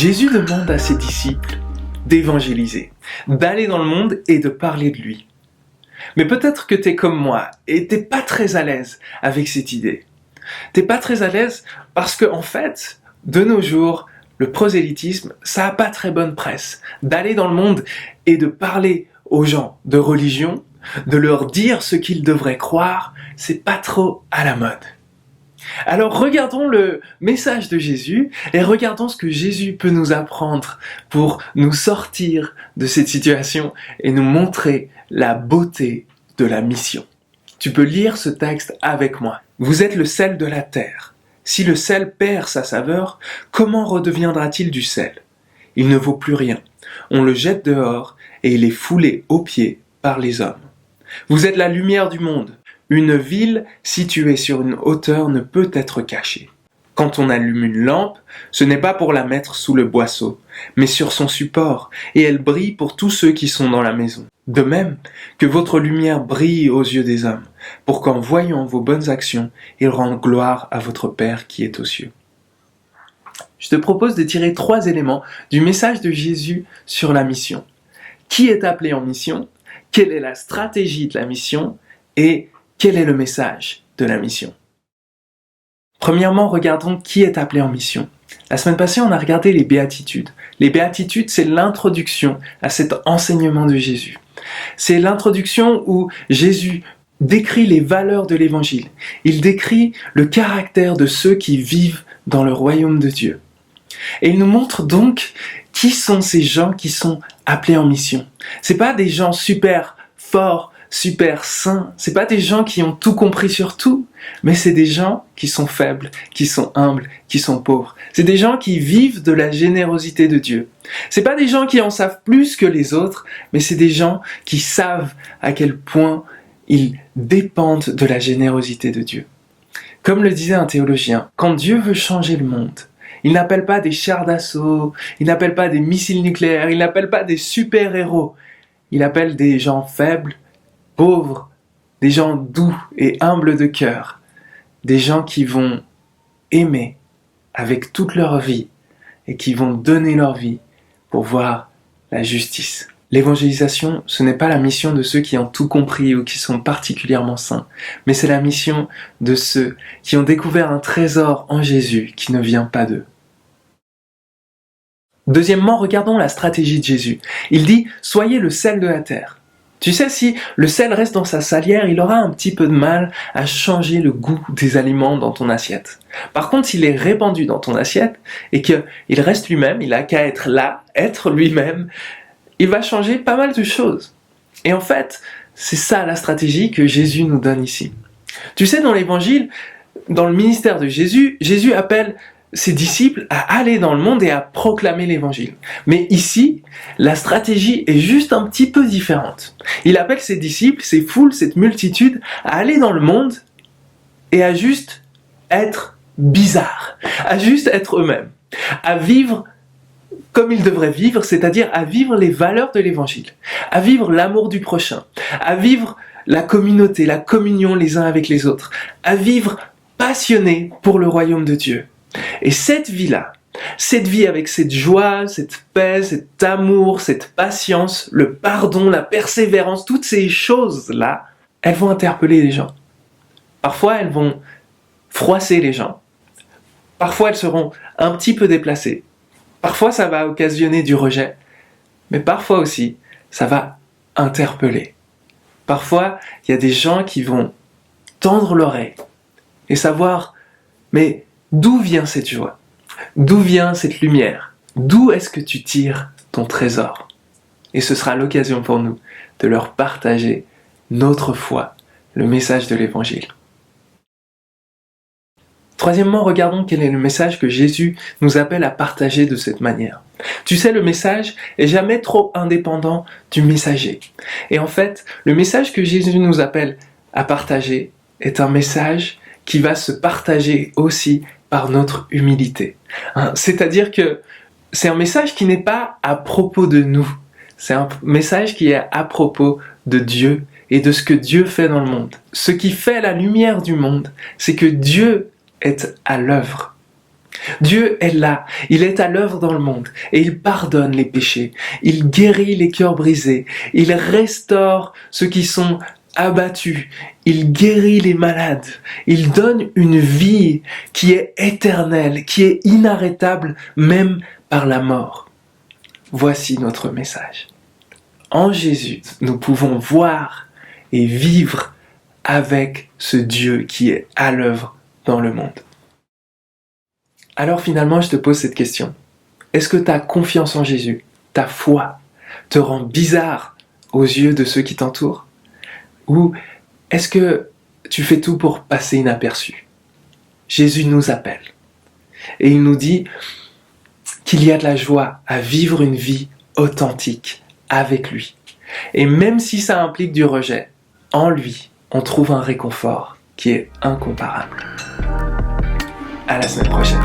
Jésus demande à ses disciples d'évangéliser, d'aller dans le monde et de parler de lui. Mais peut-être que t'es comme moi et t'es pas très à l'aise avec cette idée. T'es pas très à l'aise parce que, en fait, de nos jours, le prosélytisme, ça a pas très bonne presse. D'aller dans le monde et de parler aux gens de religion, de leur dire ce qu'ils devraient croire, c'est pas trop à la mode. Alors regardons le message de Jésus et regardons ce que Jésus peut nous apprendre pour nous sortir de cette situation et nous montrer la beauté de la mission. Tu peux lire ce texte avec moi. Vous êtes le sel de la terre. Si le sel perd sa saveur, comment redeviendra-t-il du sel ? Il ne vaut plus rien. On le jette dehors et il est foulé aux pieds par les hommes. Vous êtes la lumière du monde. Une ville située sur une hauteur ne peut être cachée. Quand on allume une lampe, ce n'est pas pour la mettre sous le boisseau, mais sur son support, et elle brille pour tous ceux qui sont dans la maison. De même que votre lumière brille aux yeux des hommes, pour qu'en voyant vos bonnes actions, ils rendent gloire à votre Père qui est aux cieux. Je te propose de tirer 3 éléments du message de Jésus sur la mission. Qui est appelé en mission ? Quelle est la stratégie de la mission ? Et quel est le message de la mission ? Premièrement, regardons qui est appelé en mission. La semaine passée, on a regardé les béatitudes. Les béatitudes, c'est l'introduction à cet enseignement de Jésus. C'est l'introduction où Jésus décrit les valeurs de l'évangile. Il décrit le caractère de ceux qui vivent dans le royaume de Dieu. Et il nous montre donc qui sont ces gens qui sont appelés en mission. C'est pas des gens super forts, super saints, c'est pas des gens qui ont tout compris sur tout, mais c'est des gens qui sont faibles, qui sont humbles, qui sont pauvres. C'est des gens qui vivent de la générosité de Dieu. C'est pas des gens qui en savent plus que les autres, mais c'est des gens qui savent à quel point ils dépendent de la générosité de Dieu. Comme le disait un théologien, quand Dieu veut changer le monde, il n'appelle pas des chars d'assaut, il n'appelle pas des missiles nucléaires, il n'appelle pas des super-héros. Il appelle des gens faibles, pauvres, des gens doux et humbles de cœur, des gens qui vont aimer avec toute leur vie et qui vont donner leur vie pour voir la justice. L'évangélisation, ce n'est pas la mission de ceux qui ont tout compris ou qui sont particulièrement saints, mais c'est la mission de ceux qui ont découvert un trésor en Jésus qui ne vient pas d'eux. Deuxièmement, regardons la stratégie de Jésus. Il dit « Soyez le sel de la terre ». Tu sais, si le sel reste dans sa salière, il aura un petit peu de mal à changer le goût des aliments dans ton assiette. Par contre, s'il est répandu dans ton assiette et qu'il reste lui-même, il a qu'à être là, être lui-même, il va changer pas mal de choses. Et en fait, c'est ça la stratégie que Jésus nous donne ici. Tu sais, dans l'évangile, dans le ministère de Jésus, Jésus appelle ses disciples à aller dans le monde et à proclamer l'évangile. Mais ici, la stratégie est juste un petit peu différente. Il appelle ses disciples, ses foules, cette multitude, à aller dans le monde et à juste être bizarres, à juste être eux-mêmes, à vivre comme ils devraient vivre, c'est-à-dire à vivre les valeurs de l'évangile, à vivre l'amour du prochain, à vivre la communauté, la communion les uns avec les autres, à vivre passionnés pour le royaume de Dieu. Et cette vie-là, cette vie avec cette joie, cette paix, cet amour, cette patience, le pardon, la persévérance, toutes ces choses-là, elles vont interpeller les gens. Parfois, elles vont froisser les gens. Parfois, elles seront un petit peu déplacées. Parfois, ça va occasionner du rejet. Mais parfois aussi, ça va interpeller. Parfois, il y a des gens qui vont tendre l'oreille et savoir, mais d'où vient cette joie ? D'où vient cette lumière ? D'où est-ce que tu tires ton trésor ? Et ce sera l'occasion pour nous de leur partager notre foi, le message de l'Évangile. Troisièmement, regardons quel est le message que Jésus nous appelle à partager de cette manière. Tu sais, le message est jamais trop indépendant du messager. Et en fait, le message que Jésus nous appelle à partager est un message qui va se partager aussi par notre humilité. C'est-à-dire que c'est un message qui n'est pas à propos de nous. C'est un message qui est à propos de Dieu et de ce que Dieu fait dans le monde. Ce qui fait la lumière du monde, c'est que Dieu est à l'œuvre. Dieu est là, il est à l'œuvre dans le monde et il pardonne les péchés, il guérit les cœurs brisés, il restaure ceux qui sont abattus, il guérit les malades, il donne une vie qui est éternelle, qui est inarrêtable même par la mort. Voici notre message. En Jésus, nous pouvons voir et vivre avec ce Dieu qui est à l'œuvre dans le monde. Alors finalement, je te pose cette question. Est-ce que ta confiance en Jésus, ta foi, te rend bizarre aux yeux de ceux qui t'entourent? Ou est-ce que tu fais tout pour passer inaperçu? Jésus nous appelle. Et il nous dit qu'il y a de la joie à vivre une vie authentique avec lui. Et même si ça implique du rejet, en lui, on trouve un réconfort qui est incomparable. À la semaine prochaine.